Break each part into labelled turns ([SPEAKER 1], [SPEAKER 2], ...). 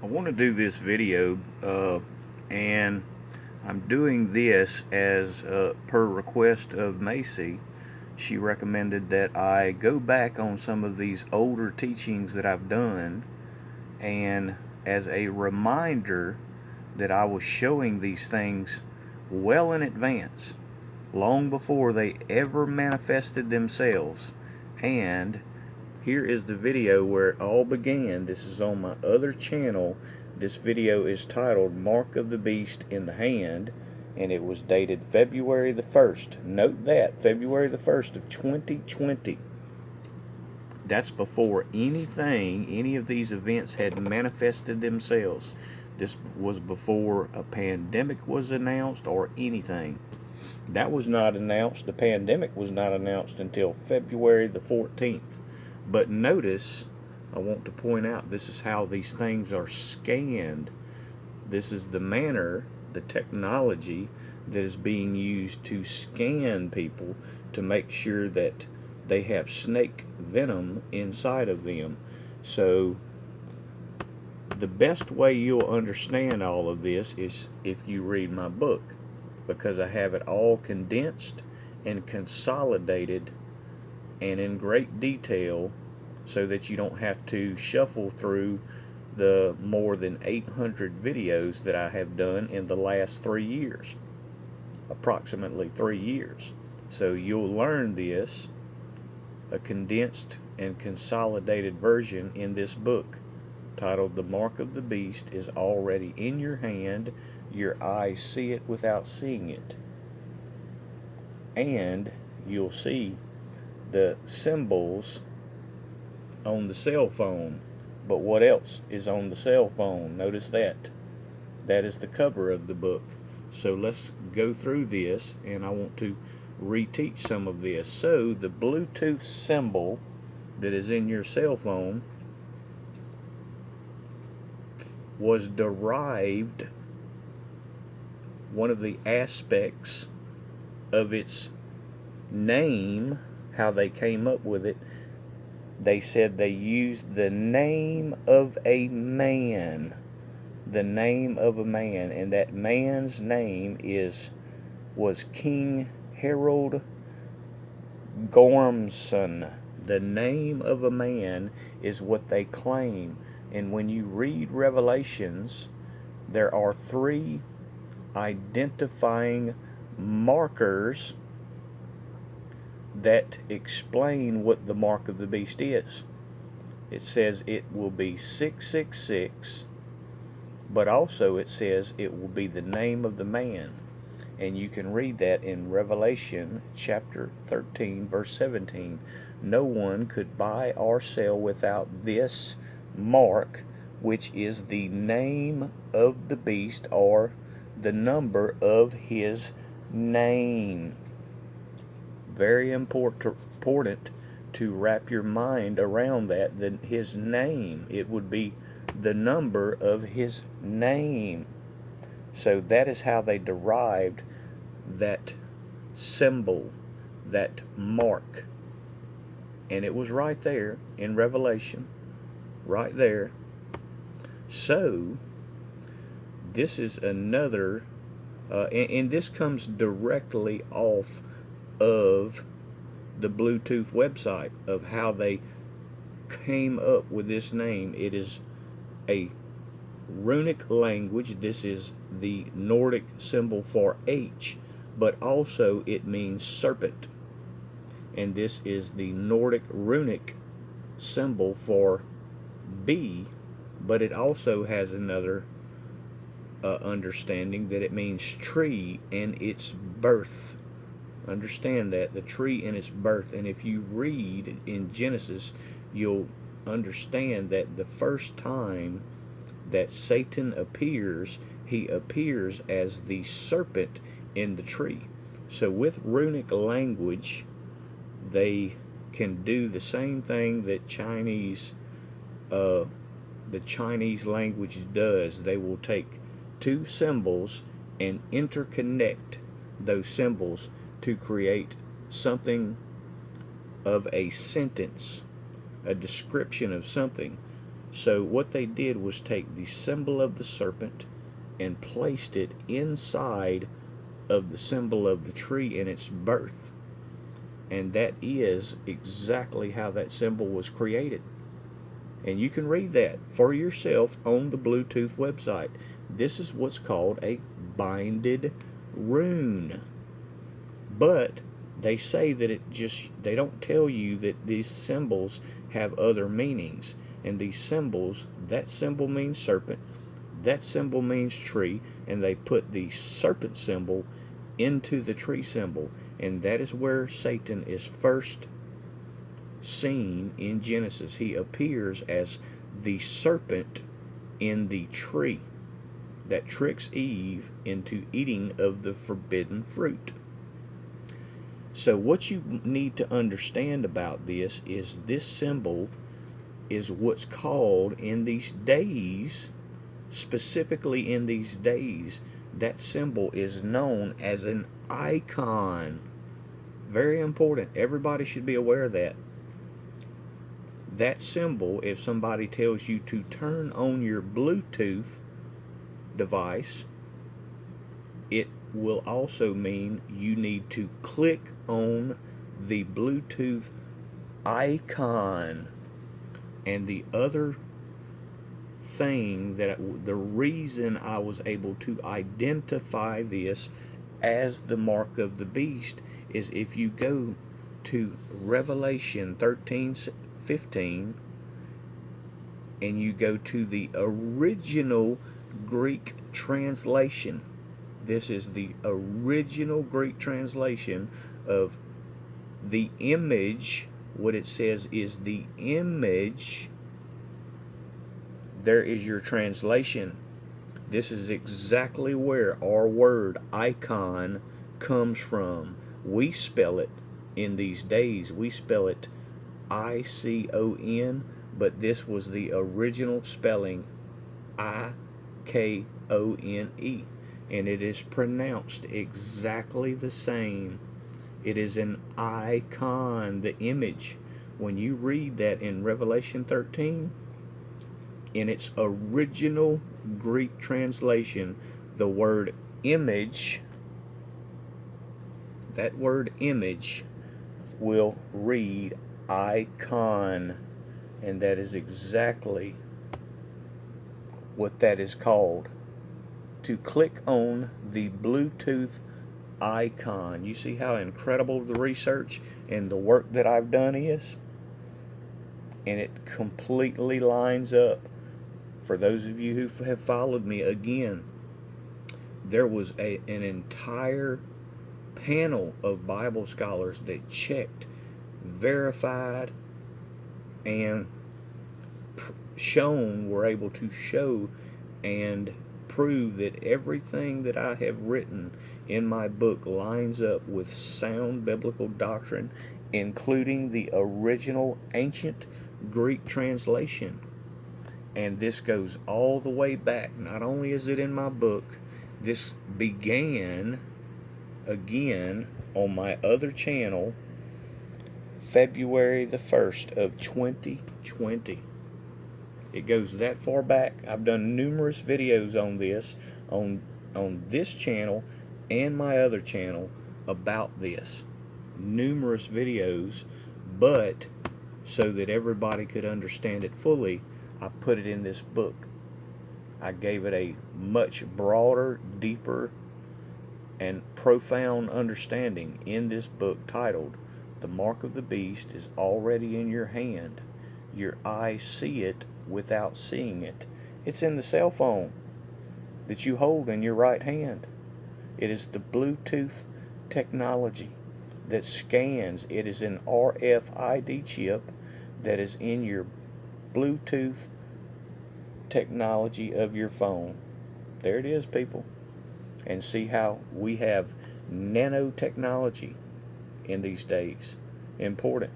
[SPEAKER 1] I want to do this video, and I'm doing this as per request of Macy. She recommended that I go back on some of these older teachings that I've done, and as a reminder that I was showing these things well in advance, long before they ever manifested themselves. And here is the video where it all began. This is on my other channel. This video is titled Mark of the Beast in the Hand, and it was dated February the 1st. Note that, February the 1st of 2020. That's before any of these events had manifested themselves. This was before a pandemic was announced or anything. That was not announced. The pandemic was not announced until February the 14th. But notice, I want to point out, this is how these things are scanned. This is the manner, the technology that is being used to scan people to make sure that they have snake venom inside of them. So the best way you'll understand all of this is if you read my book, because I have it all condensed and consolidated and in great detail, so that you don't have to shuffle through the more than 800 videos that I have done in the last 3 years, approximately 3 years. So you'll learn this, a condensed and consolidated version, in this book titled The Mark of the Beast is already in your hand. Your eyes see it without seeing it. And you'll see the symbols on the cell phone. But what else is on the cell phone? Notice that. That is the cover of the book. So let's go through this, and I want to reteach some of this. So the Bluetooth symbol that is in your cell phone was derived, one of the aspects of its name, how they came up with it, they said they used the name of a man. The name of a man, and that man's name was King Harold Gormson. The name of a man is what they claim. And when you read Revelations, there are 3 identifying markers that explain what the mark of the beast is. It says it will be 666, but also it says it will be the name of the man. And you can read that in Revelation chapter 13, verse 17. No one could buy or sell without this mark, which is the name of the beast, or the number of his name. Very important to wrap your mind around that. His name, it would be the number of his name. So that is how they derived that symbol, that mark. And it was right there in Revelation, right there. So this is another, and this comes directly off of the Bluetooth website, of how they came up with this name. It is a runic language. This is the Nordic symbol for H, but also it means serpent. And this is the Nordic runic symbol for B, but it also has another understanding, that it means tree and its birth. Understand that, the tree and its birth. And if you read in Genesis, you'll understand that the first time that Satan appears, he appears as the serpent in the tree. So with runic language, they can do the same thing that the Chinese language does. They will take 2 symbols and interconnect those symbols to create something of a sentence, a description of something. So what they did was take the symbol of the serpent and placed it inside of the symbol of the tree in its birth. And that is exactly how that symbol was created. And you can read that for yourself on the Bluetooth website. This is what's called a binded rune. But they say that they don't tell you that these symbols have other meanings. And these symbols, that symbol means serpent, that symbol means tree, and they put the serpent symbol into the tree symbol. And that is where Satan is first seen in Genesis. He appears as the serpent in the tree that tricks Eve into eating of the forbidden fruit. So what you need to understand about this symbol is what's called in these days, specifically in these days, that symbol is known as an icon. Very important. Everybody should be aware of that. That symbol, if somebody tells you to turn on your Bluetooth device, it will also mean you need to click on the Bluetooth icon. And the other thing the reason I was able to identify this as the mark of the beast is if you go to Revelation 13:15 and you go to the original Greek translation. This is the original Greek translation of the image. What it says is the image. There is your translation. This is exactly where our word icon comes from. We spell it in these days, we spell it ICON, but this was the original spelling IKONE, and it is pronounced exactly the same. It is an icon, the image. When you read that in Revelation 13, in its original Greek translation, the word image, that word image will read icon, and that is exactly what that is called. To click on the Bluetooth icon. You see how incredible the research and the work that I've done is? And it completely lines up. For those of you who have followed me, again, there was an entire panel of Bible scholars that checked, verified, and were able to show and prove that everything that I have written in my book lines up with sound biblical doctrine, including the original ancient Greek translation. And this goes all the way back. Not only is it in my book, this began again on my other channel February the 1st of 2020. It goes that far back. I've done numerous videos on this, on this channel and my other channel about this. Numerous videos, but so that everybody could understand it fully, I put it in this book. I gave it a much broader, deeper, and profound understanding in this book titled, The Mark of the Beast is Already in Your Hand. Your eyes see it without seeing it. It's in the cell phone that you hold in your right hand. It is the Bluetooth technology that scans. It is an RFID chip that is in your Bluetooth technology of your phone. There it is, people. And see how we have nanotechnology in these days. Important.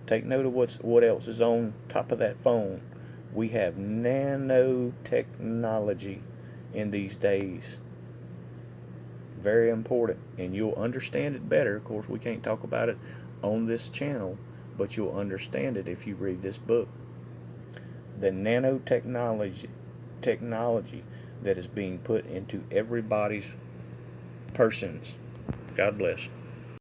[SPEAKER 1] Take note of what else is on top of that phone. We have nanotechnology in these days. Very important. And you'll understand it better. Of course, we can't talk about it on this channel, but you'll understand it if you read this book. the nanotechnology that is being put into everybody's persons. God bless.